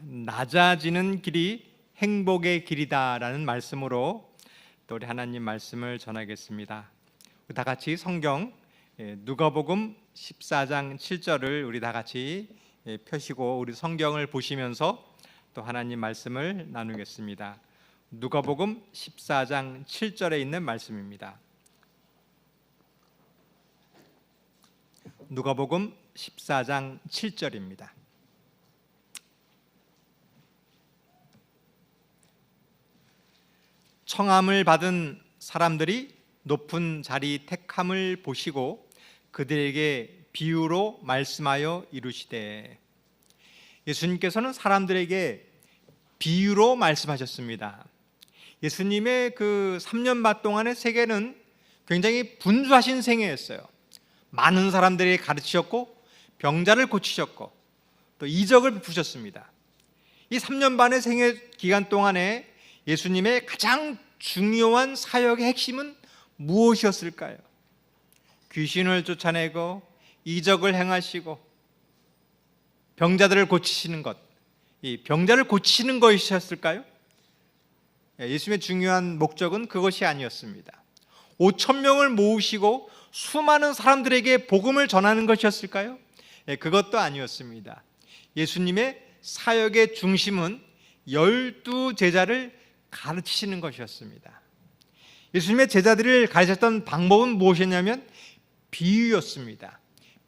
낮아지는 길이 행복의 길이다라는 말씀으로 또 우리 하나님 말씀을 전하겠습니다. 다 같이 성경 누가복음 14장 7절을 우리 다 같이 펴시고 우리 성경을 보시면서 또 하나님 말씀을 나누겠습니다. 누가복음 14장 7절에 있는 말씀입니다. 누가복음 14장 7절입니다. 청함을 받은 사람들이 높은 자리 택함을 보시고 그들에게 비유로 말씀하여 이르시되, 예수님께서는 사람들에게 비유로 말씀하셨습니다. 예수님의 그 3년 반 동안의 세계는 굉장히 분주하신 생애였어요. 많은 사람들이 가르치셨고 병자를 고치셨고 또 이적을 베푸셨습니다. 이 3년 반의 생애 기간 동안에 예수님의 가장 중요한 사역의 핵심은 무엇이었을까요? 귀신을 쫓아내고 이적을 행하시고 병자들을 고치시는 것, 이 병자를 고치시는 것이었을까요? 예수님의 중요한 목적은 그것이 아니었습니다. 5천 명을 모으시고 수많은 사람들에게 복음을 전하는 것이었을까요? 그것도 아니었습니다. 예수님의 사역의 중심은 12제자를 가르치시는 것이었습니다. 예수님의 제자들을 가르쳤던 방법은 무엇이었냐면 비유였습니다.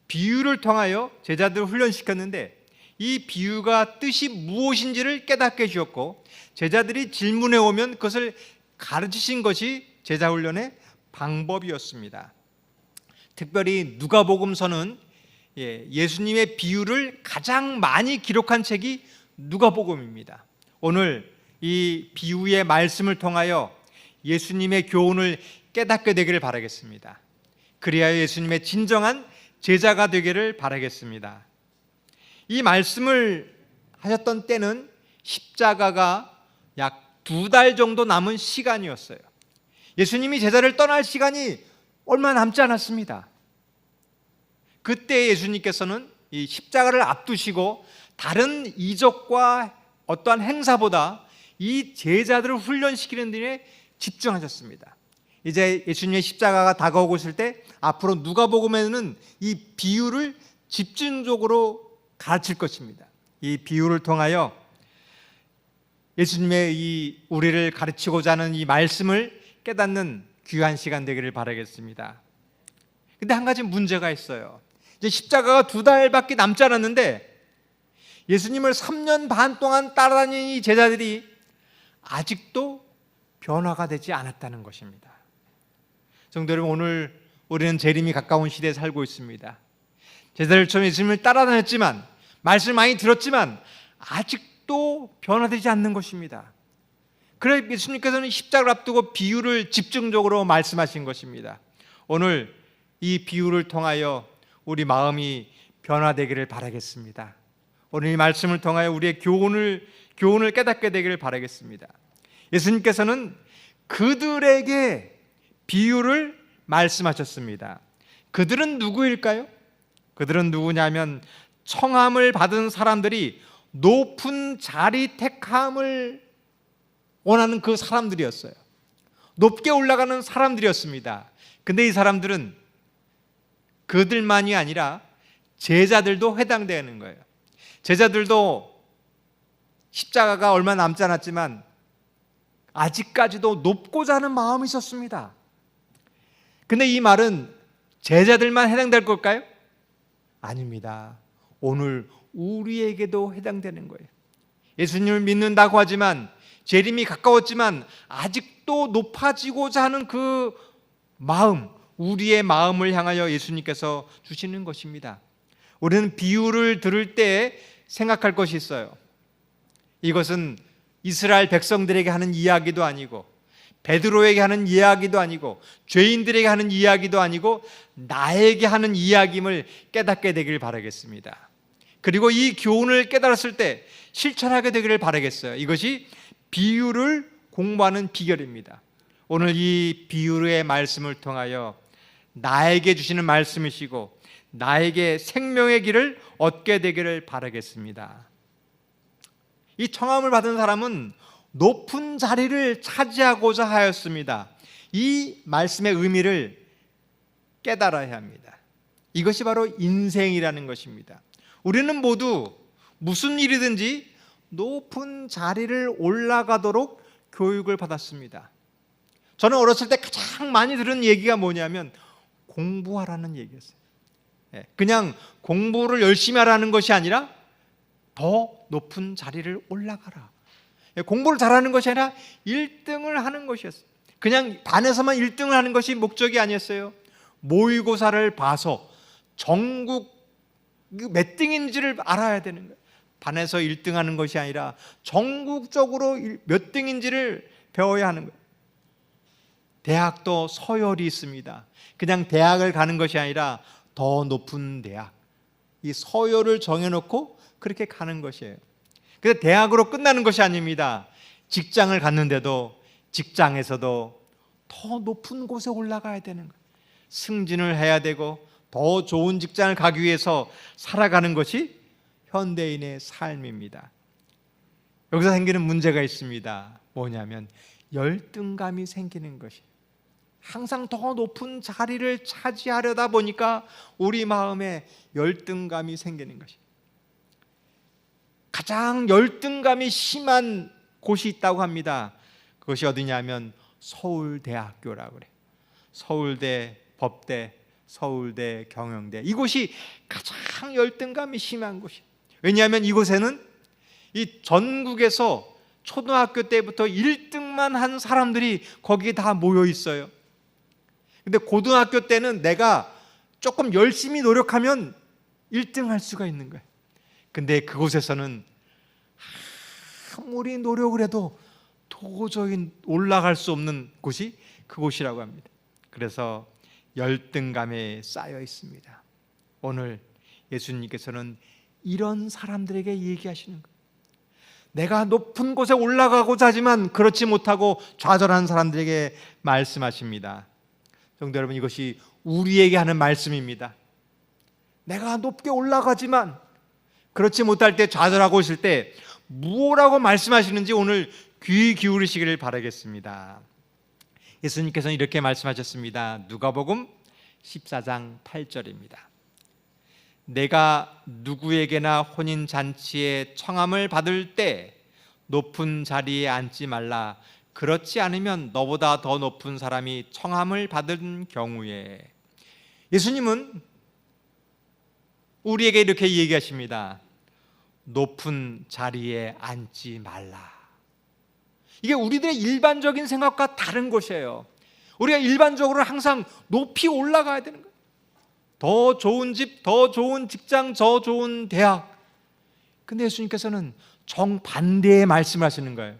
비유를 통하여 제자들을 훈련시켰는데 이 비유가 뜻이 무엇인지를 깨닫게 해주었고 제자들이 질문해 오면 그것을 가르치신 것이 제자 훈련의 방법이었습니다. 특별히 누가복음서는 예수님의 비유를 가장 많이 기록한 책이 누가복음입니다. 오늘 이 비유의 말씀을 통하여 예수님의 교훈을 깨닫게 되기를 바라겠습니다. 그리하여 예수님의 진정한 제자가 되기를 바라겠습니다. 이 말씀을 하셨던 때는 십자가가 약 2달 정도 남은 시간이었어요. 예수님이 제자를 떠날 시간이 얼마 남지 않았습니다. 그때 예수님께서는 이 십자가를 앞두시고 다른 이적과 어떠한 행사보다 이 제자들을 훈련시키는 일에 집중하셨습니다. 이제 예수님의 십자가가 다가오고 있을 때 앞으로 누가복음에는 이 비유를 집중적으로 가르칠 것입니다. 이 비유를 통하여 예수님의 이 우리를 가르치고자 하는 이 말씀을 깨닫는 귀한 시간 되기를 바라겠습니다. 근데 한 가지 문제가 있어요. 이제 십자가가 2달밖에 남지 않았는데 예수님을 3년 반 동안 따라다니는 이 제자들이 아직도 변화가 되지 않았다는 것입니다. 성도 여러분, 오늘 우리는 재림이 가까운 시대에 살고 있습니다. 제자들처럼 예수님을 따라다녔지만 말씀을 많이 들었지만 아직도 변화되지 않는 것입니다. 그래서 예수님께서는 십자가를 앞두고 비유를 집중적으로 말씀하신 것입니다. 오늘 이 비유를 통하여 우리 마음이 변화되기를 바라겠습니다. 오늘 이 말씀을 통하여 우리의 교훈을 깨닫게 되기를 바라겠습니다. 예수님께서는 그들에게 비유를 말씀하셨습니다. 그들은 누구일까요? 그들은 누구냐면 청함을 받은 사람들이 높은 자리 택함을 원하는 그 사람들이었어요. 높게 올라가는 사람들이었습니다. 근데 이 사람들은 그들만이 아니라 제자들도 해당되는 거예요. 제자들도 십자가가 얼마 남지 않았지만 아직까지도 높고자 하는 마음이 있었습니다. 근데 이 말은 제자들만 해당될 걸까요? 아닙니다. 오늘 우리에게도 해당되는 거예요. 예수님을 믿는다고 하지만 재림이 가까웠지만 아직도 높아지고자 하는 그 마음, 우리의 마음을 향하여 예수님께서 주시는 것입니다. 우리는 비유를 들을 때 생각할 것이 있어요. 이것은 이스라엘 백성들에게 하는 이야기도 아니고 베드로에게 하는 이야기도 아니고 죄인들에게 하는 이야기도 아니고 나에게 하는 이야기임을 깨닫게 되기를 바라겠습니다. 그리고 이 교훈을 깨달았을 때 실천하게 되기를 바라겠어요. 이것이 비유를 공부하는 비결입니다. 오늘 이 비유의 말씀을 통하여 나에게 주시는 말씀이시고 나에게 생명의 길을 얻게 되기를 바라겠습니다. 이 청함을 받은 사람은 높은 자리를 차지하고자 하였습니다. 이 말씀의 의미를 깨달아야 합니다. 이것이 바로 인생이라는 것입니다. 우리는 모두 무슨 일이든지 높은 자리를 올라가도록 교육을 받았습니다. 저는 어렸을 때 가장 많이 들은 얘기가 뭐냐면 공부하라는 얘기였어요. 그냥 공부를 열심히 하라는 것이 아니라 더 높은 자리를 올라가라. 공부를 잘하는 것이 아니라 1등을 하는 것이었어요. 그냥 반에서만 1등을 하는 것이 목적이 아니었어요. 모의고사를 봐서 전국 몇 등인지를 알아야 되는 거예요. 반에서 1등 하는 것이 아니라 전국적으로 몇 등인지를 배워야 하는 거예요. 대학도 서열이 있습니다. 그냥 대학을 가는 것이 아니라 더 높은 대학, 이 서열을 정해놓고 그렇게 가는 것이에요. 그래서 대학으로 끝나는 것이 아닙니다. 직장을 갔는데도 직장에서도 더 높은 곳에 올라가야 되는 거예요. 승진을 해야 되고 더 좋은 직장을 가기 위해서 살아가는 것이 현대인의 삶입니다. 여기서 생기는 문제가 있습니다. 뭐냐면 열등감이 생기는 것이에요. 항상 더 높은 자리를 차지하려다 보니까 우리 마음에 열등감이 생기는 것이에요. 가장 열등감이 심한 곳이 있다고 합니다. 그것이 어디냐면 서울대학교라고 그래요. 서울대, 법대, 서울대, 경영대, 이곳이 가장 열등감이 심한 곳이에요. 왜냐하면 이곳에는 이 전국에서 초등학교 때부터 1등만 한 사람들이 거기에 다 모여 있어요. 근데 고등학교 때는 내가 조금 열심히 노력하면 1등 할 수가 있는 거예요. 근데 그곳에서는 아무리 노력을 해도 도저히 올라갈 수 없는 곳이 그곳이라고 합니다. 그래서 열등감에 쌓여 있습니다. 오늘 예수님께서는 이런 사람들에게 얘기하시는 거예요. 내가 높은 곳에 올라가고자 하지만 그렇지 못하고 좌절한 사람들에게 말씀하십니다. 성도 여러분, 이것이 우리에게 하는 말씀입니다. 내가 높게 올라가지만 그렇지 못할 때, 좌절하고 있을 때 무엇라고 말씀하시는지 오늘 귀 기울이시기를 바라겠습니다. 예수님께서는 이렇게 말씀하셨습니다. 누가복음 14장 8절입니다. 내가 누구에게나 혼인잔치에 청함을 받을 때 높은 자리에 앉지 말라. 그렇지 않으면 너보다 더 높은 사람이 청함을 받은 경우에. 예수님은 우리에게 이렇게 얘기하십니다. 높은 자리에 앉지 말라. 이게 우리들의 일반적인 생각과 다른 것이에요. 우리가 일반적으로 항상 높이 올라가야 되는 거예요. 더 좋은 집, 더 좋은 직장, 더 좋은 대학. 근데 예수님께서는 정반대의 말씀을 하시는 거예요.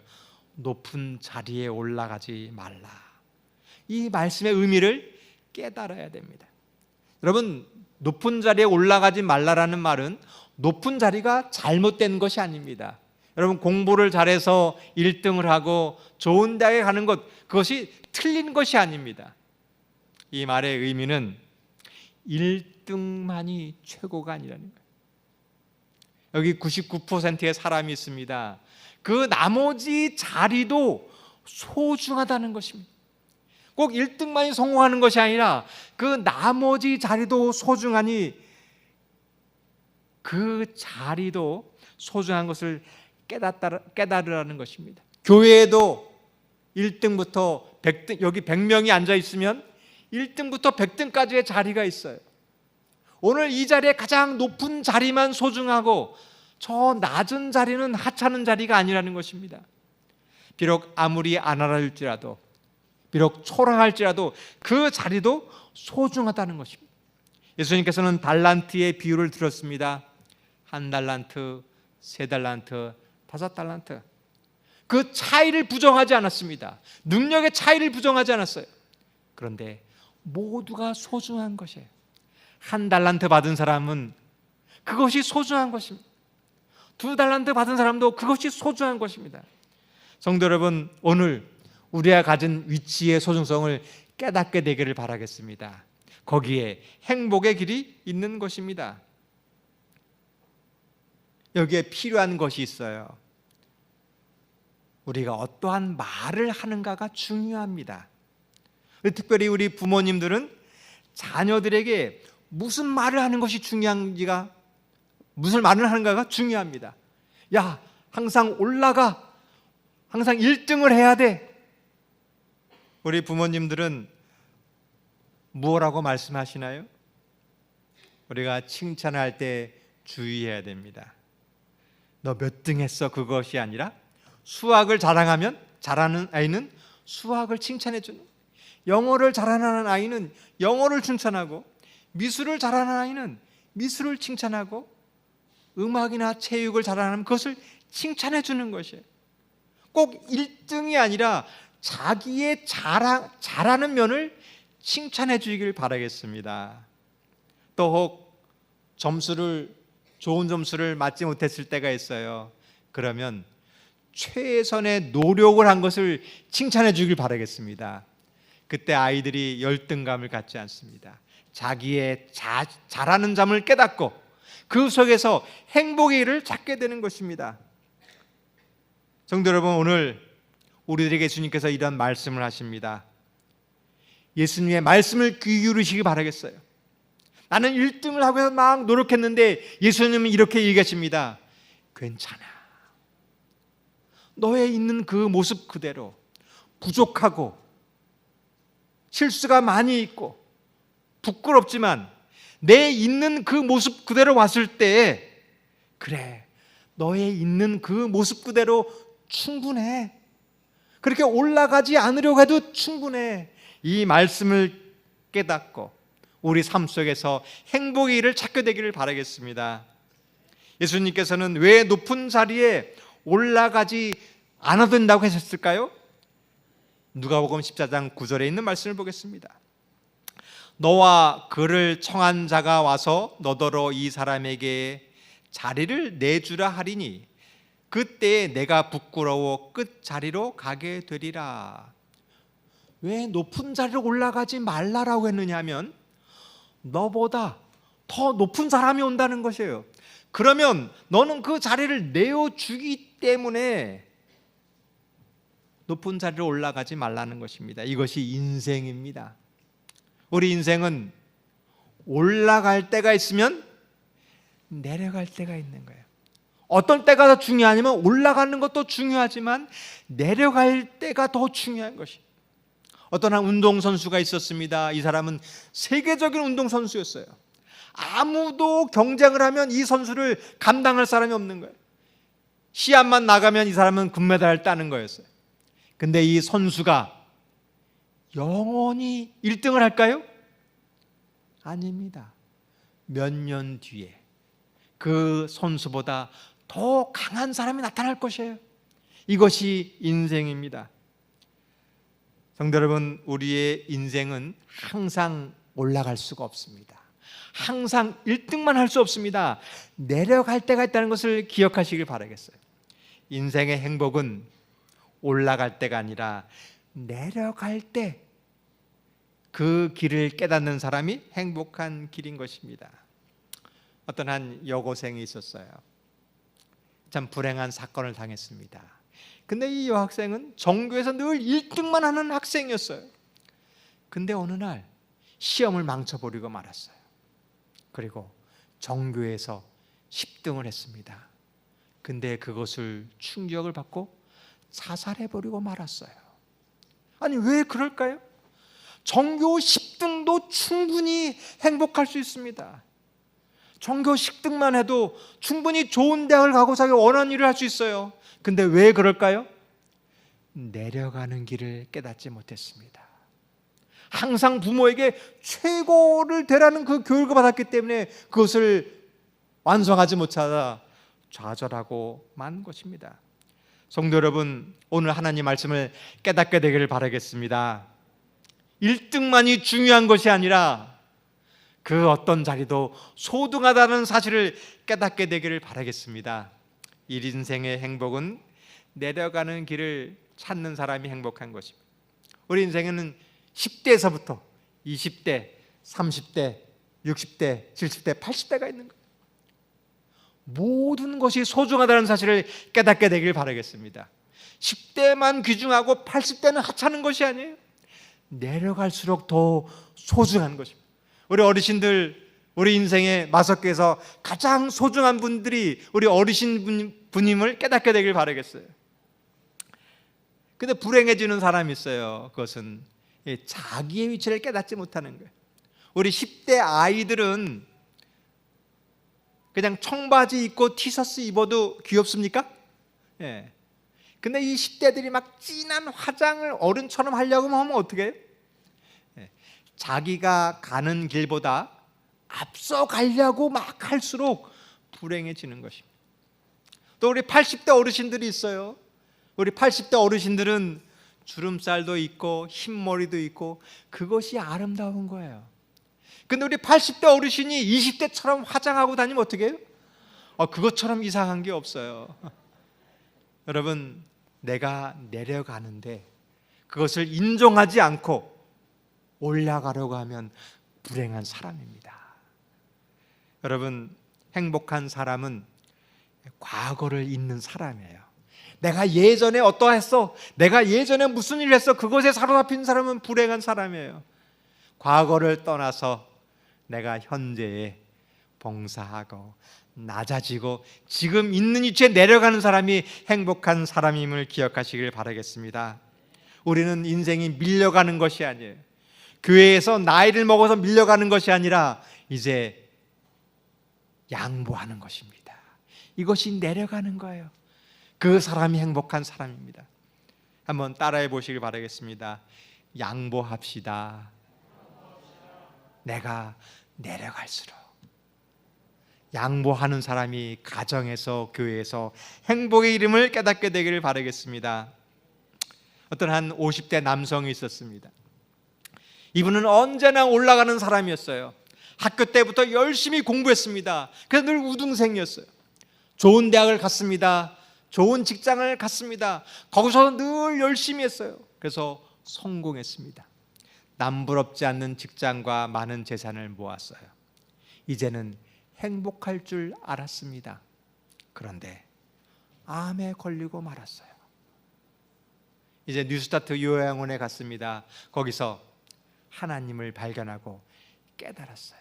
높은 자리에 올라가지 말라. 이 말씀의 의미를 깨달아야 됩니다. 여러분, 높은 자리에 올라가지 말라라는 말은 높은 자리가 잘못된 것이 아닙니다. 여러분, 공부를 잘해서 1등을 하고 좋은 대학에 가는 것, 그것이 틀린 것이 아닙니다. 이 말의 의미는 1등만이 최고가 아니라는 거예요. 여기 99%의 사람이 있습니다. 그 나머지 자리도 소중하다는 것입니다. 꼭 1등만이 성공하는 것이 아니라 그 나머지 자리도 소중하니 그 자리도 소중한 것을 깨달으라는 것입니다. 교회에도 1등부터 100등, 여기 100명이 앉아 있으면 1등부터 100등까지의 자리가 있어요. 오늘 이 자리에 가장 높은 자리만 소중하고 저 낮은 자리는 하찮은 자리가 아니라는 것입니다. 비록 아무리 안 알아줄지라도, 비록 초라할지라도 그 자리도 소중하다는 것입니다. 예수님께서는 달란트의 비유를 들었습니다. 1달란트, 3달란트, 5달란트. 그 차이를 부정하지 않았습니다. 능력의 차이를 부정하지 않았어요. 그런데 모두가 소중한 것이에요. 1달란트 받은 사람은 그것이 소중한 것입니다. 2달란트 받은 사람도 그것이 소중한 것입니다. 성도 여러분, 오늘 우리가 가진 위치의 소중성을 깨닫게 되기를 바라겠습니다. 거기에 행복의 길이 있는 것입니다. 여기에 필요한 것이 있어요. 우리가 어떠한 말을 하는가가 중요합니다. 특별히 우리 부모님들은 자녀들에게 무슨 말을 하는 것이 중요한지가, 무슨 말을 하는가가 중요합니다. 야, 항상 올라가, 항상 1등을 해야 돼. 우리 부모님들은 뭐라고 말씀하시나요? 우리가 칭찬할 때 주의해야 됩니다. 너 몇 등 했어? 그것이 아니라 수학을 자랑하면 잘하는 아이는 수학을 칭찬해 주는, 영어를 잘하는 아이는 영어를 칭찬하고, 미술을 잘하는 아이는 미술을 칭찬하고, 음악이나 체육을 잘하는 그것을 칭찬해 주는 것이에요. 꼭 1등이 아니라 자기의 잘하는 면을 칭찬해 주기를 바라겠습니다. 또 혹 좋은 점수를 맞지 못했을 때가 있어요. 그러면 최선의 노력을 한 것을 칭찬해 주길 바라겠습니다. 그때 아이들이 열등감을 갖지 않습니다. 자기의 잘하는 점을 깨닫고 그 속에서 행복의 일을 찾게 되는 것입니다. 성도 여러분, 오늘 우리들에게 예수님께서 이런 말씀을 하십니다. 예수님의 말씀을 귀 기울이시기 바라겠어요. 나는 1등을 하고 해서 막 노력했는데 예수님은 이렇게 얘기하십니다. 괜찮아. 너의 있는 그 모습 그대로, 부족하고 실수가 많이 있고 부끄럽지만 내 있는 그 모습 그대로 왔을 때, 그래, 너의 있는 그 모습 그대로 충분해. 그렇게 올라가지 않으려고 해도 충분해. 이 말씀을 깨닫고 우리 삶 속에서 행복의 일을 찾게 되기를 바라겠습니다. 예수님께서는 왜 높은 자리에 올라가지 않아도 된다고 하셨을까요? 누가복음 14장 9절에 있는 말씀을 보겠습니다. 너와 그를 청한 자가 와서 너더러 이 사람에게 자리를 내주라 하리니 그때에 내가 부끄러워 끝자리로 가게 되리라. 왜 높은 자리로 올라가지 말라라고 했느냐 하면 너보다 더 높은 사람이 온다는 것이에요. 그러면 너는 그 자리를 내어주기 때문에 높은 자리로 올라가지 말라는 것입니다. 이것이 인생입니다. 우리 인생은 올라갈 때가 있으면 내려갈 때가 있는 거예요. 어떤 때가 더 중요하냐면 올라가는 것도 중요하지만 내려갈 때가 더 중요한 것이. 어떤 한 운동선수가 있었습니다. 이 사람은 세계적인 운동선수였어요. 아무도 경쟁을 하면 이 선수를 감당할 사람이 없는 거예요. 시합만 나가면 이 사람은 금메달을 따는 거였어요. 근데 이 선수가 영원히 1등을 할까요? 아닙니다. 몇 년 뒤에 그 선수보다 더 강한 사람이 나타날 것이에요. 이것이 인생입니다. 성도 여러분, 우리의 인생은 항상 올라갈 수가 없습니다. 항상 1등만 할 수 없습니다. 내려갈 때가 있다는 것을 기억하시길 바라겠어요. 인생의 행복은 올라갈 때가 아니라 내려갈 때 그 길을 깨닫는 사람이 행복한 길인 것입니다. 어떤 한 여고생이 있었어요. 참 불행한 사건을 당했습니다. 근데 이 여학생은 전교에서 늘 1등만 하는 학생이었어요. 근데 어느 날 시험을 망쳐버리고 말았어요. 그리고 전교에서 10등을 했습니다. 근데 그것을 충격을 받고 자살해버리고 말았어요. 아니, 왜 그럴까요? 전교 10등도 충분히 행복할 수 있습니다. 전교 10등만 해도 충분히 좋은 대학을 가고 자기 원하는 일을 할 수 있어요. 근데 왜 그럴까요? 내려가는 길을 깨닫지 못했습니다. 항상 부모에게 최고를 되라는 그 교육을 받았기 때문에 그것을 완성하지 못하다 좌절하고 만 것입니다. 성도 여러분, 오늘 하나님 말씀을 깨닫게 되기를 바라겠습니다. 1등만이 중요한 것이 아니라 그 어떤 자리도 소중하다는 사실을 깨닫게 되기를 바라겠습니다. 이 인생의 행복은 내려가는 길을 찾는 사람이 행복한 것입니다. 우리 인생에는 10대에서부터 20대, 30대, 60대, 70대, 80대가 있는 거예요. 모든 것이 소중하다는 사실을 깨닫게 되길 바라겠습니다. 10대만 귀중하고 80대는 하찮은 것이 아니에요. 내려갈수록 더 소중한 것입니다. 우리 어르신들, 우리 인생의 마석에서 가장 소중한 분들이 우리 어르신 분임을 깨닫게 되길 바라겠어요. 근데 불행해지는 사람이 있어요. 그것은 자기의 위치를 깨닫지 못하는 거예요. 우리 10대 아이들은 그냥 청바지 입고 티셔츠 입어도 귀엽습니까? 예. 근데 이 10대들이 막 진한 화장을 어른처럼 하려고 하면 어떻게 해요? 예. 자기가 가는 길보다 앞서 가려고 막 할수록 불행해지는 것입니다. 또 우리 80대 어르신들이 있어요. 우리 80대 어르신들은 주름살도 있고 흰머리도 있고 그것이 아름다운 거예요. 근데 우리 80대 어르신이 20대처럼 화장하고 다니면 어떻게 해요? 그것처럼 이상한 게 없어요. 여러분, 내가 내려가는데 그것을 인정하지 않고 올라가려고 하면 불행한 사람입니다. 여러분, 행복한 사람은 과거를 잊는 사람이에요. 내가 예전에 어떠했어? 내가 예전에 무슨 일을 했어? 그것에 사로잡힌 사람은 불행한 사람이에요. 과거를 떠나서 내가 현재에 봉사하고 낮아지고 지금 있는 위치에 내려가는 사람이 행복한 사람임을 기억하시길 바라겠습니다. 우리는 인생이 밀려가는 것이 아니에요. 교회에서 나이를 먹어서 밀려가는 것이 아니라 이제 양보하는 것입니다. 이것이 내려가는 거예요. 그 사람이 행복한 사람입니다. 한번 따라해 보시길 바라겠습니다. 양보합시다. 내가 내려갈수록. 양보하는 사람이 가정에서 교회에서 행복의 이름을 깨닫게 되기를 바라겠습니다. 어떤 한 50대 남성이 있었습니다. 이분은 언제나 올라가는 사람이었어요. 학교 때부터 열심히 공부했습니다. 그래서 늘 우등생이었어요. 좋은 대학을 갔습니다. 좋은 직장을 갔습니다. 거기서 늘 열심히 했어요. 그래서 성공했습니다. 남부럽지 않는 직장과 많은 재산을 모았어요. 이제는 행복할 줄 알았습니다. 그런데 암에 걸리고 말았어요. 이제 뉴스타트 요양원에 갔습니다. 거기서 하나님을 발견하고 깨달았어요.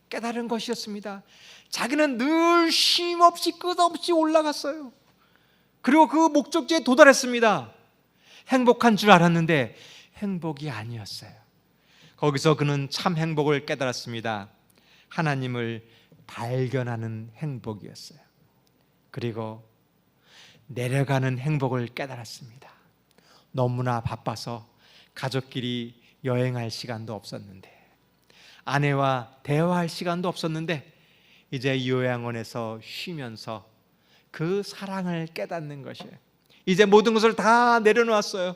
깨달은 것이었습니다. 자기는 늘 쉼없이 끝없이 올라갔어요. 그리고 그 목적지에 도달했습니다. 행복한 줄 알았는데 행복이 아니었어요. 거기서 그는 참 행복을 깨달았습니다. 하나님을 발견하는 행복이었어요. 그리고 내려가는 행복을 깨달았습니다. 너무나 바빠서 가족끼리 여행할 시간도 없었는데, 아내와 대화할 시간도 없었는데, 이제 요양원에서 쉬면서 그 사랑을 깨닫는 것이에요. 이제 모든 것을 다 내려놓았어요.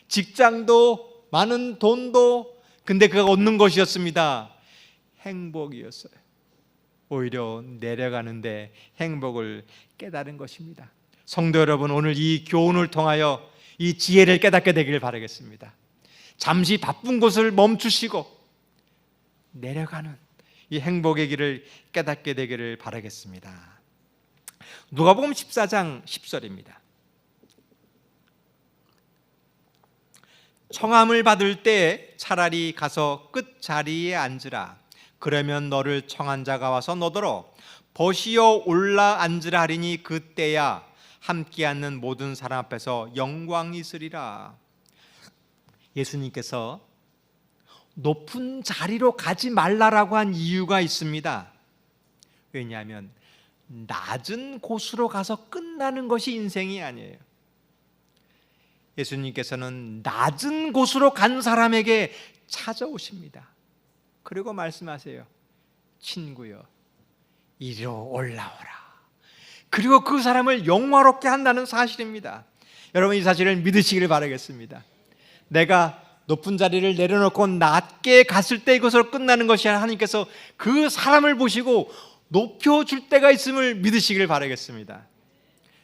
직장도 많은 돈도, 근데 그가 얻는 것이었습니다. 행복이었어요. 오히려 내려가는데 행복을 깨달은 것입니다. 성도 여러분, 오늘 이 교훈을 통하여 이 지혜를 깨닫게 되기를 바라겠습니다. 잠시 바쁜 곳을 멈추시고 내려가는 이 행복의 길을 깨닫게 되기를 바라겠습니다. 누가복음 14장 10절입니다. 청함을 받을 때 차라리 가서 끝자리에 앉으라. 그러면 너를 청한 자가 와서 너더러 버시어 올라 앉으라 하리니 그때야 함께 앉는 모든 사람 앞에서 영광이 있으리라. 예수님께서 높은 자리로 가지 말라라고 한 이유가 있습니다. 왜냐하면 낮은 곳으로 가서 끝나는 것이 인생이 아니에요. 예수님께서는 낮은 곳으로 간 사람에게 찾아오십니다. 그리고 말씀하세요. 친구여, 이리로 올라오라. 그리고 그 사람을 영화롭게 한다는 사실입니다. 여러분, 이 사실을 믿으시기를 바라겠습니다. 내가 높은 자리를 내려놓고 낮게 갔을 때 이것으로 끝나는 것이 아니라 하나님께서 그 사람을 보시고 높여줄 때가 있음을 믿으시기를 바라겠습니다.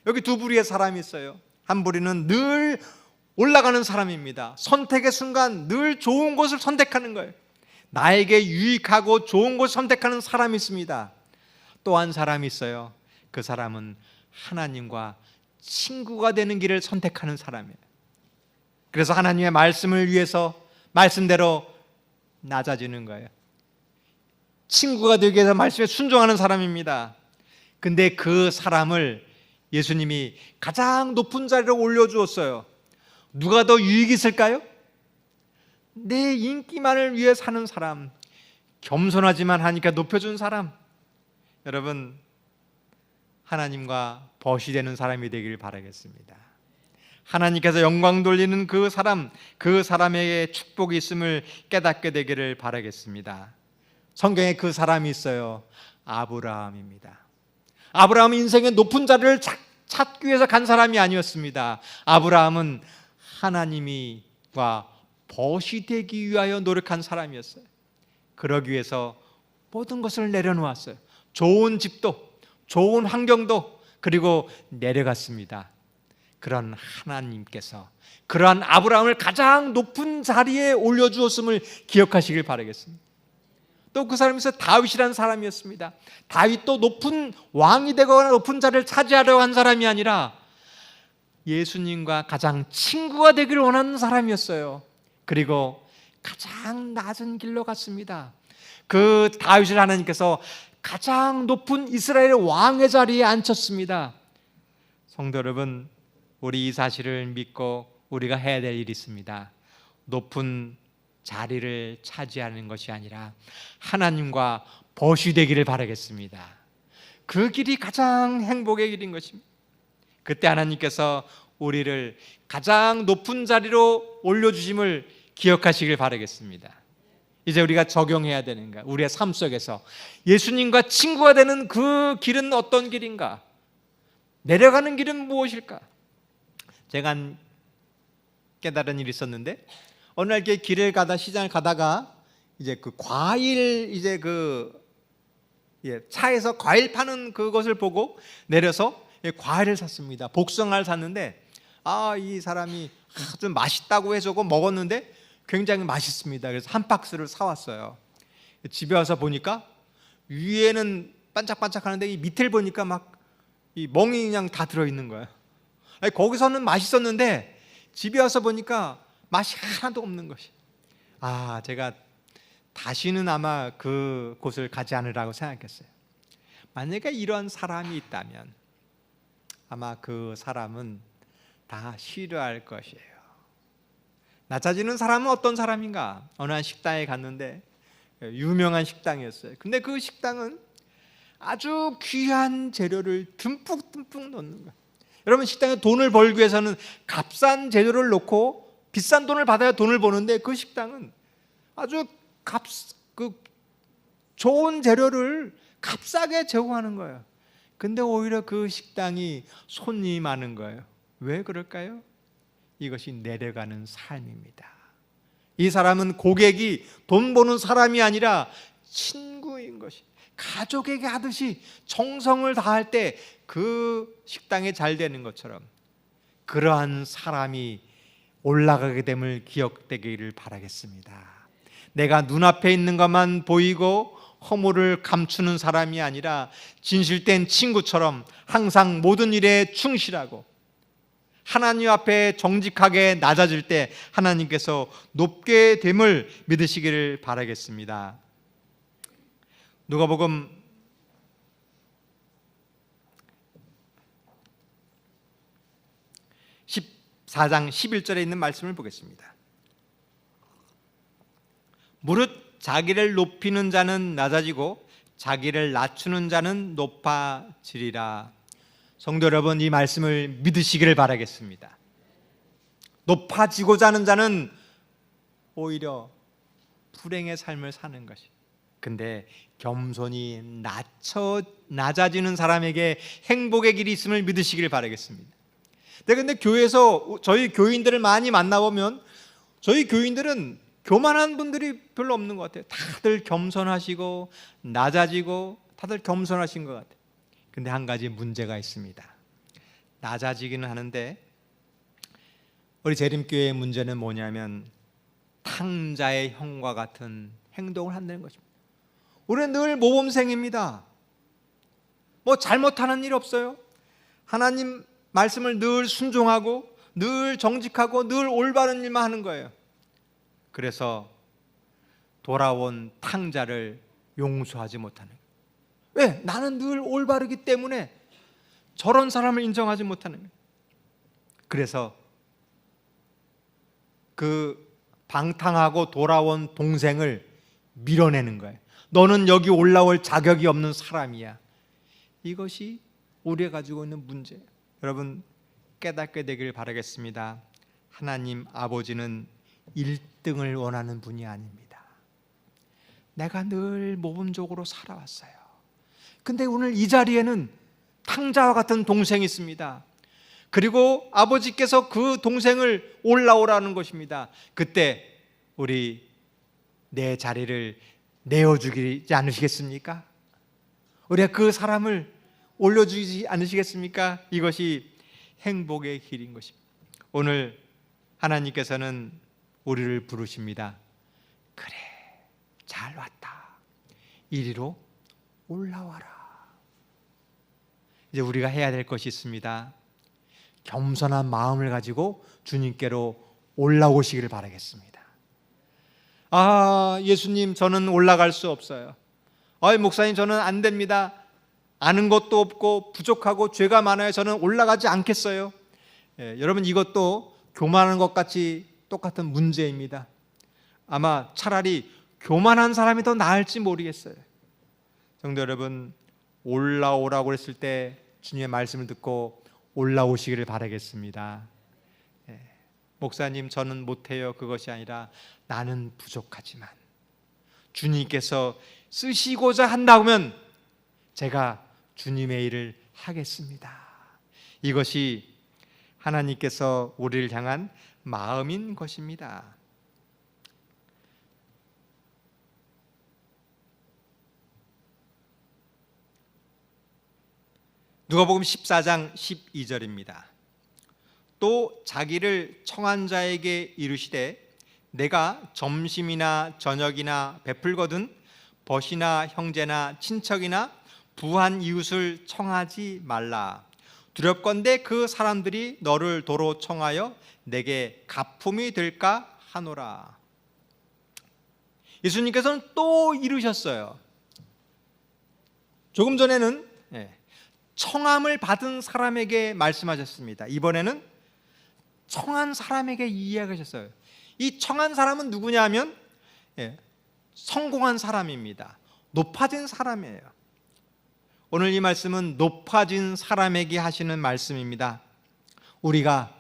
여기 두 부류의 사람이 있어요. 한 부류는 늘 올라가는 사람입니다. 선택의 순간 늘 좋은 것을 선택하는 거예요. 나에게 유익하고 좋은 것을 선택하는 사람이 있습니다. 또 한 사람이 있어요. 그 사람은 하나님과 친구가 되는 길을 선택하는 사람이에요. 그래서 하나님의 말씀을 위해서 말씀대로 낮아지는 거예요. 친구가 되기 위해서 말씀에 순종하는 사람입니다. 근데 그 사람을 예수님이 가장 높은 자리로 올려주었어요. 누가 더 유익이 있을까요? 내 인기만을 위해 사는 사람, 겸손하지만 하니까 높여준 사람. 여러분, 하나님과 벗이 되는 사람이 되길 바라겠습니다. 하나님께서 영광 돌리는 그 사람, 그 사람에게 축복이 있음을 깨닫게 되기를 바라겠습니다. 성경에 그 사람이 있어요. 아브라함입니다. 아브라함은 인생의 높은 자리를 찾기 위해서 간 사람이 아니었습니다. 아브라함은 하나님과 벗이 되기 위하여 노력한 사람이었어요. 그러기 위해서 모든 것을 내려놓았어요. 좋은 집도, 좋은 환경도, 그리고 내려갔습니다. 그런 하나님께서 그러한 아브라함을 가장 높은 자리에 올려주었음을 기억하시길 바라겠습니다. 또 그 사람이 있어 다윗이라는 사람이었습니다. 다윗도 높은 왕이 되거나 높은 자리를 차지하려고 한 사람이 아니라 예수님과 가장 친구가 되기를 원하는 사람이었어요. 그리고 가장 낮은 길로 갔습니다. 그 다윗을 하나님께서 가장 높은 이스라엘의 왕의 자리에 앉혔습니다. 성도 여러분, 우리 이 사실을 믿고 우리가 해야 될 일이 있습니다. 높은 자리를 차지하는 것이 아니라 하나님과 벗이 되기를 바라겠습니다. 그 길이 가장 행복의 길인 것입니다. 그때 하나님께서 우리를 가장 높은 자리로 올려주심을 기억하시길 바라겠습니다. 이제 우리가 적용해야 되는 가 우리의 삶 속에서 예수님과 친구가 되는 그 길은 어떤 길인가? 내려가는 길은 무엇일까? 제가 깨달은 일이 있었는데, 어느 날 길을 가다 시장을 가다가 이제 그 과일 차에서 과일 파는 그것을 보고 내려서 과일을 샀습니다. 복숭아를 샀는데 이 사람이 좀 맛있다고 해서 먹었는데 굉장히 맛있습니다. 그래서 한 박스를 사왔어요. 집에 와서 보니까 위에는 반짝반짝하는데 이 밑을 보니까 막 이 멍이 그냥 다 들어있는 거예요. 거기서는 맛있었는데 집에 와서 보니까 맛이 하나도 없는 것이. 제가 다시는 아마 그 곳을 가지 않으라고 생각했어요. 만약에 이런 사람이 있다면 아마 그 사람은 다 싫어할 것이에요. 낮아지는 사람은 어떤 사람인가? 어느 한 식당에 갔는데 유명한 식당이었어요. 근데 그 식당은 아주 귀한 재료를 듬뿍듬뿍 넣는 거예요. 여러분, 식당에 돈을 벌기 위해서는 값싼 재료를 넣고 비싼 돈을 받아야 돈을 버는데 그 식당은 아주 좋은 재료를 값싸게 제공하는 거예요. 근데 오히려 그 식당이 손님이 많은 거예요. 왜 그럴까요? 이것이 내려가는 삶입니다. 이 사람은 고객이 돈 버는 사람이 아니라 친구인 것이, 가족에게 하듯이 정성을 다할 때 그 식당이 잘 되는 것처럼 그러한 사람이 올라가게 됨을 기억되기를 바라겠습니다. 내가 눈앞에 있는 것만 보이고 허물을 감추는 사람이 아니라 진실된 친구처럼 항상 모든 일에 충실하고 하나님 앞에 정직하게 낮아질 때 하나님께서 높게 됨을 믿으시기를 바라겠습니다. 누가복음 14장 11절에 있는 말씀을 보겠습니다. 무릇 자기를 높이는 자는 낮아지고 자기를 낮추는 자는 높아지리라. 성도 여러분, 이 말씀을 믿으시기를 바라겠습니다. 높아지고자 하는 자는 오히려 불행의 삶을 사는 것이, 근데 겸손히 낮아지는 사람에게 행복의 길이 있음을 믿으시기를 바라겠습니다. 근데 교회에서 저희 교인들을 많이 만나보면 저희 교인들은 교만한 분들이 별로 없는 것 같아요. 다들 겸손하시고 낮아지고 다들 겸손하신 것 같아요. 근데 한 가지 문제가 있습니다. 낮아지기는 하는데 우리 재림교회의 문제는 뭐냐면 탕자의 형과 같은 행동을 한다는 것입니다. 우리는 늘 모범생입니다. 뭐 잘못하는 일 없어요. 하나님 말씀을 늘 순종하고 늘 정직하고 늘 올바른 일만 하는 거예요. 그래서 돌아온 탕자를 용서하지 못하는 거예요. 왜? 나는 늘 올바르기 때문에 저런 사람을 인정하지 못하는 거예요. 그래서 그 방탕하고 돌아온 동생을 밀어내는 거예요. 너는 여기 올라올 자격이 없는 사람이야. 이것이 우리가 가지고 있는 문제예요. 여러분, 깨닫게 되길 바라겠습니다. 하나님 아버지는 1등을 원하는 분이 아닙니다. 내가 늘 모범적으로 살아왔어요. 근데 오늘 이 자리에는 탕자와 같은 동생이 있습니다. 그리고 아버지께서 그 동생을 올라오라는 것입니다. 그때 우리 내 자리를 내어주지 않으시겠습니까? 우리가 그 사람을 올려주지 않으시겠습니까? 이것이 행복의 길인 것입니다. 오늘 하나님께서는 우리를 부르십니다. 그래, 잘 왔다. 이리로 올라와라. 이제 우리가 해야 될 것이 있습니다. 겸손한 마음을 가지고 주님께로 올라오시기를 바라겠습니다. 예수님, 저는 올라갈 수 없어요. 목사님, 저는 안 됩니다. 아는 것도 없고 부족하고 죄가 많아요. 저는 올라가지 않겠어요. 여러분, 이것도 교만한 것 같이 똑같은 문제입니다. 아마 차라리 교만한 사람이 더 나을지 모르겠어요. 성도 여러분, 올라오라고 했을 때 주님의 말씀을 듣고 올라오시기를 바라겠습니다. 목사님, 저는 못해요. 그것이 아니라 나는 부족하지만 주님께서 쓰시고자 한다면 제가 주님의 일을 하겠습니다. 이것이 하나님께서 우리를 향한 마음인 것입니다. 누가복음 14장 12절입니다. 또 자기를 청한 자에게 이르시되 내가 점심이나 저녁이나 베풀거든 벗이나 형제나 친척이나 부한 이웃을 청하지 말라. 두렵건대 그 사람들이 너를 도로 청하여 내게 가품이 될까 하노라. 예수님께서는 또 이르셨어요. 조금 전에는 청함을 받은 사람에게 말씀하셨습니다. 이번에는 청한 사람에게 이야기하셨어요. 이 청한 사람은 누구냐 하면 성공한 사람입니다. 높아진 사람이에요. 오늘 이 말씀은 높아진 사람에게 하시는 말씀입니다. 우리가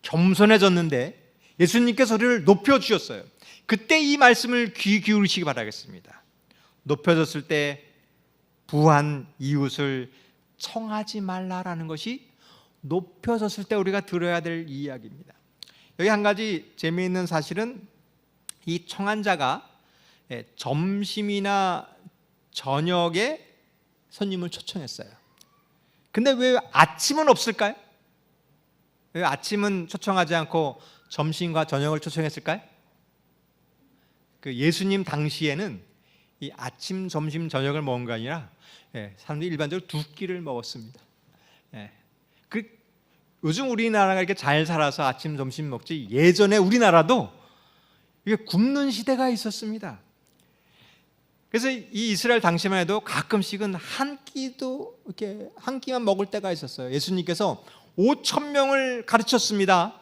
겸손해졌는데 예수님께서 우리를 높여주셨어요. 그때 이 말씀을 귀 기울이시기 바라겠습니다. 높여졌을 때 부한 이웃을 청하지 말라라는 것이 높여졌을 때 우리가 들어야 될 이야기입니다. 여기 한 가지 재미있는 사실은 이 청한 자가 점심이나 저녁에 손님을 초청했어요. 근데 왜 아침은 없을까요? 왜 아침은 초청하지 않고 점심과 저녁을 초청했을까요? 그 예수님 당시에는 이 아침, 점심, 저녁을 먹은 게 아니라 사람들이 일반적으로 두 끼를 먹었습니다. 요즘 우리나라가 이렇게 잘 살아서 아침, 점심 먹지 예전에 우리나라도 이게 굶는 시대가 있었습니다. 그래서 이 이스라엘 당시만 해도 가끔씩은 한 끼도 이렇게 한 끼만 먹을 때가 있었어요. 예수님께서 5,000명을 가르쳤습니다.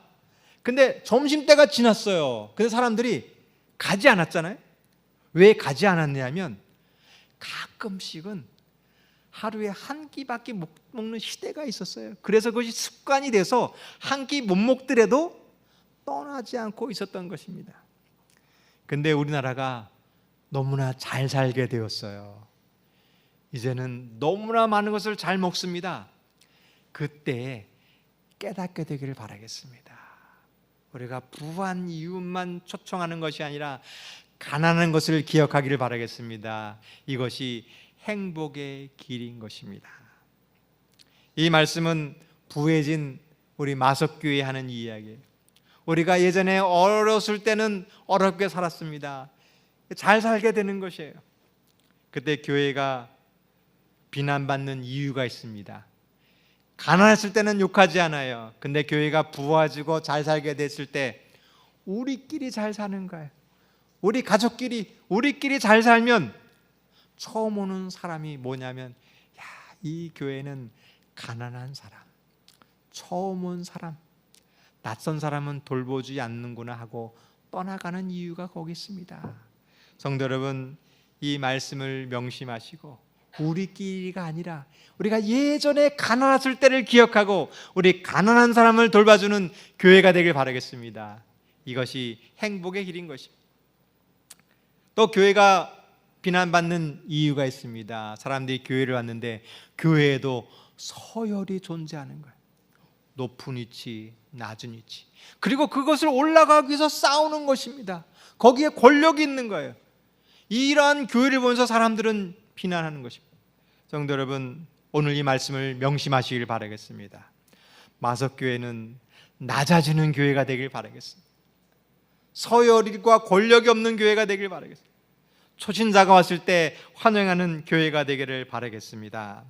근데 점심때가 지났어요. 근데 사람들이 가지 않았잖아요. 왜 가지 않았냐면 가끔씩은 하루에 한 끼밖에 못 먹는 시대가 있었어요. 그래서 그것이 습관이 돼서 한 끼 못 먹더라도 떠나지 않고 있었던 것입니다. 근데 우리나라가 너무나 잘 살게 되었어요. 이제는 너무나 많은 것을 잘 먹습니다. 그때 깨닫게 되기를 바라겠습니다. 우리가 부한 이웃만 초청하는 것이 아니라 가난한 것을 기억하기를 바라겠습니다. 이것이 행복의 길인 것입니다. 이 말씀은 부해진 우리 마석교회 하는 이야기예요. 우리가 예전에 어렸을 때는 어렵게 살았습니다. 잘 살게 되는 것이에요. 그때 교회가 비난받는 이유가 있습니다. 가난했을 때는 욕하지 않아요. 근데 교회가 부어지고 잘 살게 됐을 때 우리끼리 잘 사는 거예요. 우리 가족끼리, 우리끼리 잘 살면 처음 오는 사람이 뭐냐면, 야, 이 교회는 가난한 사람, 처음 온 사람, 낯선 사람은 돌보지 않는구나 하고 떠나가는 이유가 거기 있습니다. 성도 여러분, 이 말씀을 명심하시고 우리끼리가 아니라 우리가 예전에 가난했을 때를 기억하고 우리 가난한 사람을 돌봐주는 교회가 되길 바라겠습니다. 이것이 행복의 길인 것입니다. 또 교회가 비난받는 이유가 있습니다. 사람들이 교회를 왔는데 교회에도 서열이 존재하는 거예요. 높은 위치, 낮은 위치. 그리고 그것을 올라가기 위해서 싸우는 것입니다. 거기에 권력이 있는 거예요. 이러한 교회를 보면서 사람들은 비난하는 것입니다. 성도 여러분, 오늘 이 말씀을 명심하시길 바라겠습니다. 마석교회는 낮아지는 교회가 되길 바라겠습니다. 서열과 권력이 없는 교회가 되길 바라겠습니다. 초신자가 왔을 때 환영하는 교회가 되기를 바라겠습니다.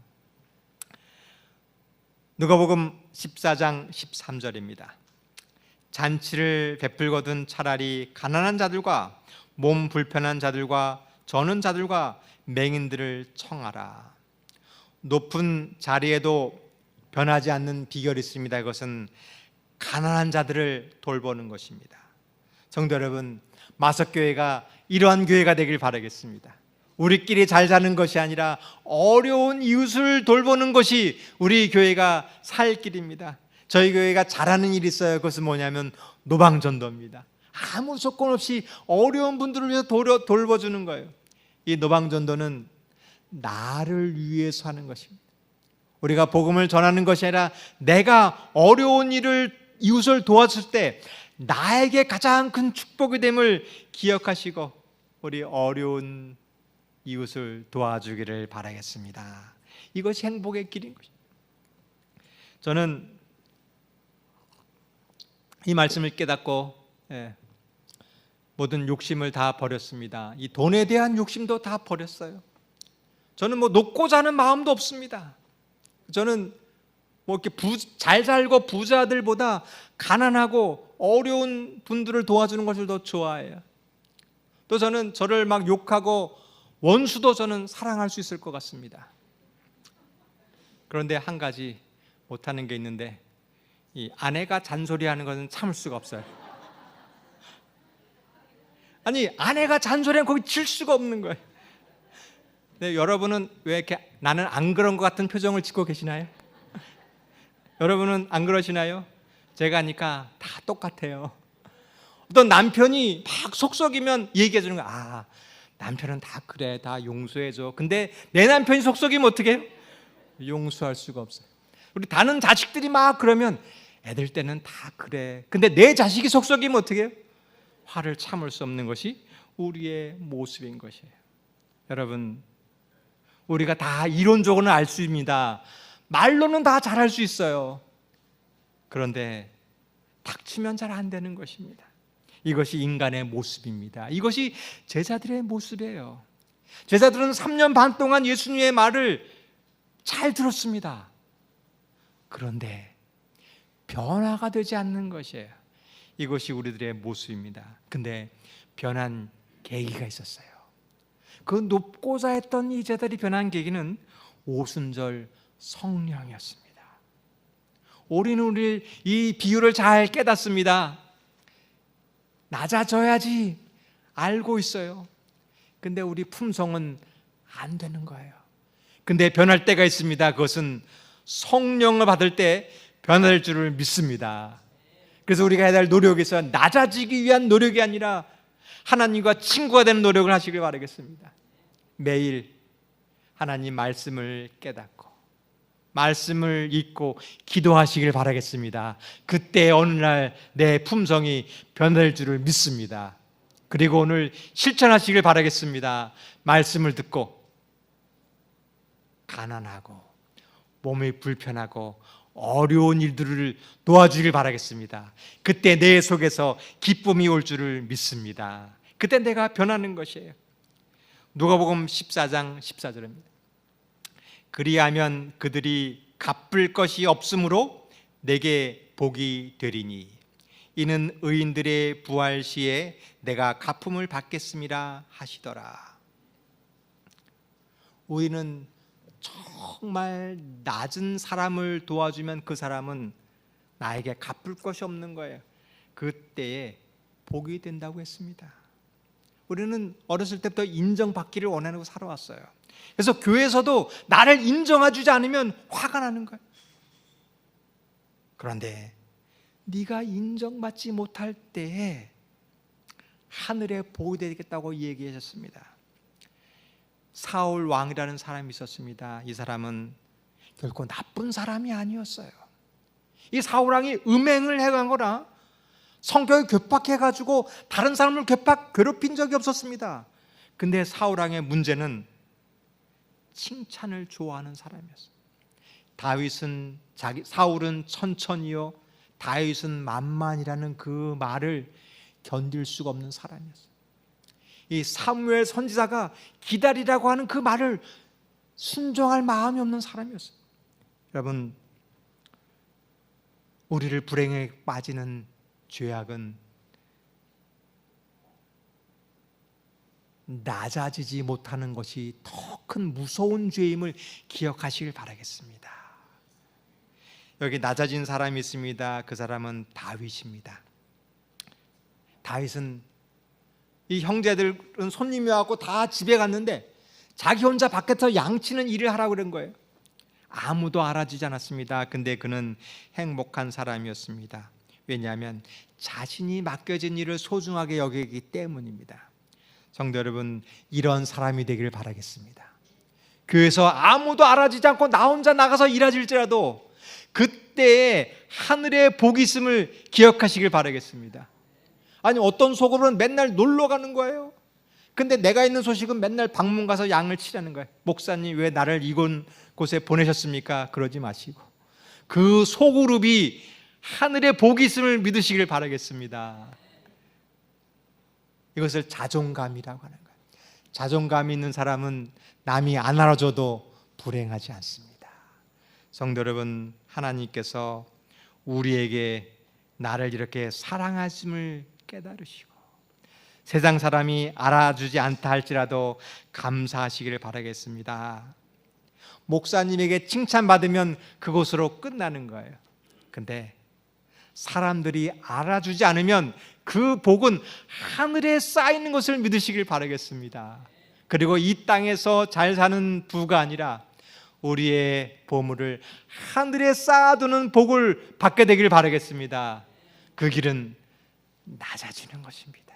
누가복음 14장 13절입니다. 잔치를 베풀거든 차라리 가난한 자들과 몸 불편한 자들과 저는 자들과 맹인들을 청하라. 높은 자리에도 변하지 않는 비결이 있습니다. 그것은 가난한 자들을 돌보는 것입니다. 성도 여러분, 마석교회가 이러한 교회가 되길 바라겠습니다. 우리끼리 잘 사는 것이 아니라 어려운 이웃을 돌보는 것이 우리 교회가 살 길입니다. 저희 교회가 잘하는 일이 있어요. 그것은 뭐냐면 노방전도입니다. 아무 조건 없이 어려운 분들을 위해서 돌봐주는 거예요. 이 노방전도는 나를 위해서 하는 것입니다. 우리가 복음을 전하는 것이 아니라 내가 어려운 이웃을 도와줄 때 나에게 가장 큰 축복이 됨을 기억하시고 우리 어려운 이웃을 도와주기를 바라겠습니다. 이것이 행복의 길인 것입니다. 저는 이 말씀을 깨닫고 모든 욕심을 다 버렸습니다. 이 돈에 대한 욕심도 다 버렸어요. 저는 높고자 하는 마음도 없습니다. 저는 이렇게 잘 살고 부자들보다 가난하고 어려운 분들을 도와주는 것을 더 좋아해요. 또 저는 저를 막 욕하고 원수도 저는 사랑할 수 있을 것 같습니다. 그런데 한 가지 못하는 게 있는데, 이 아내가 잔소리하는 것은 참을 수가 없어요. 아니, 아내가 잔소리하면 거기 질 수가 없는 거예요. 네, 여러분은 왜 이렇게 나는 안 그런 것 같은 표정을 짓고 계시나요? 여러분은 안 그러시나요? 제가 하니까 다 똑같아요. 어떤 남편이 막 속썩이면 얘기해 주는 거야. 아, 남편은 다 그래, 다 용서해줘. 근데 내 남편이 속썩이면 어떻게 해요? 용서할 수가 없어요. 우리 다른 자식들이 막 그러면 애들 때는 다 그래. 근데 내 자식이 속썩이면 어떻게 해요? 화를 참을 수 없는 것이 우리의 모습인 것이에요. 여러분, 우리가 다 이론적으로는 알 수 있습니다. 말로는 다 잘할 수 있어요. 그런데 닥치면 잘 안 되는 것입니다. 이것이 인간의 모습입니다. 이것이 제자들의 모습이에요. 제자들은 3년 반 동안 예수님의 말을 잘 들었습니다. 그런데 변화가 되지 않는 것이에요. 이것이 우리들의 모습입니다. 근데 변한 계기가 있었어요. 그 높고자 했던 이 제자들이 변한 계기는 오순절 성령이었습니다. 우리는 이 비유를 잘 깨닫습니다. 낮아져야지 알고 있어요. 근데 우리 품성은 안 되는 거예요. 근데 변할 때가 있습니다. 그것은 성령을 받을 때 변할 줄을 믿습니다. 그래서 우리가 해야 할 노력이 있어요. 낮아지기 위한 노력이 아니라 하나님과 친구가 되는 노력을 하시길 바라겠습니다. 매일 하나님 말씀을 깨닫고 말씀을 읽고 기도하시길 바라겠습니다. 그때 어느 날 내 품성이 변할 줄을 믿습니다. 그리고 오늘 실천하시길 바라겠습니다. 말씀을 듣고 가난하고 몸이 불편하고 어려운 일들을 도와주길 바라겠습니다. 그때 내 속에서 기쁨이 올 줄을 믿습니다. 그때 내가 변하는 것이에요. 누가복음 14장 14절입니다. 그리하면 그들이 갚을 것이 없으므로 내게 복이 되리니 이는 의인들의 부활 시에 내가 갚음을 받겠습니다 하시더라. 우리는 정말 낮은 사람을 도와주면 그 사람은 나에게 갚을 것이 없는 거예요. 그때에 복이 된다고 했습니다. 우리는 어렸을 때부터 인정받기를 원하고 살아왔어요. 그래서 교회에서도 나를 인정해주지 않으면 화가 나는 거예요. 그런데 네가 인정받지 못할 때에 하늘에 복이 되겠다고 얘기하셨습니다. 사울 왕이라는 사람이 있었습니다. 이 사람은 결코 나쁜 사람이 아니었어요. 이 사울 왕이 음행을 해간 거라 성격이 괴팍해가지고 다른 사람을 괴롭힌 적이 없었습니다. 근데 사울 왕의 문제는 칭찬을 좋아하는 사람이었어요. 사울은 천천히요, 다윗은 만만이라는 그 말을 견딜 수가 없는 사람이었어요. 이 사무엘 선지자가 기다리라고 하는 그 말을 순종할 마음이 없는 사람이었어요. 여러분, 우리를 불행에 빠지는 죄악은 낮아지지 못하는 것이 더 큰 무서운 죄임을 기억하시길 바라겠습니다. 여기 낮아진 사람이 있습니다. 그 사람은 다윗입니다. 다윗은 이 형제들은 손님이 와서 다 집에 갔는데 자기 혼자 밖에서 양치는 일을 하라고 그런 거예요. 아무도 알아주지 않았습니다. 근데 그는 행복한 사람이었습니다. 왜냐하면 자신이 맡겨진 일을 소중하게 여기기 때문입니다. 성도 여러분, 이런 사람이 되기를 바라겠습니다. 교회에서 아무도 알아주지 않고 나 혼자 나가서 일하질지라도 그때에 하늘의 복이 있음을 기억하시길 바라겠습니다. 아니, 어떤 속으로는 맨날 놀러 가는 거예요. 근데 내가 있는 소식은 맨날 방문 가서 양을 치라는 거예요. 목사님 왜 나를 이곳 곳에 보내셨습니까? 그러지 마시고 그 소그룹이 하늘의 복이 있음을 믿으시길 바라겠습니다. 이것을 자존감이라고 하는 거예요. 자존감이 있는 사람은 남이 안 알아줘도 불행하지 않습니다. 성도 여러분, 하나님께서 우리에게 나를 이렇게 사랑하심을 깨달으시고 세상 사람이 알아주지 않다 할지라도 감사하시기를 바라겠습니다. 목사님에게 칭찬받으면 그것으로 끝나는 거예요. 근데 사람들이 알아주지 않으면 그 복은 하늘에 쌓이는 것을 믿으시길 바라겠습니다. 그리고 이 땅에서 잘 사는 부가 아니라 우리의 보물을 하늘에 쌓아두는 복을 받게 되길 바라겠습니다. 그 길은 낮아지는 것입니다.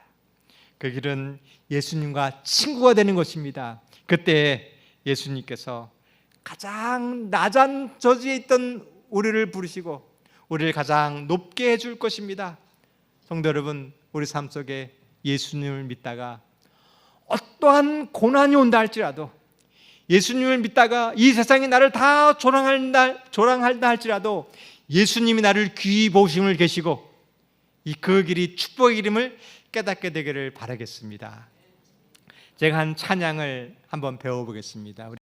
그 길은 예수님과 친구가 되는 것입니다. 그때 예수님께서 가장 낮은 저지에 있던 우리를 부르시고 우리를 가장 높게 해줄 것입니다. 성도 여러분, 우리 삶 속에 예수님을 믿다가 어떠한 고난이 온다 할지라도, 예수님을 믿다가 이 세상이 나를 다 조랑한다 할지라도 예수님이 나를 귀히 보심을 계시고 그 길이 축복의 길임을 깨닫게 되기를 바라겠습니다. 제가 한 찬양을 한번 배워보겠습니다.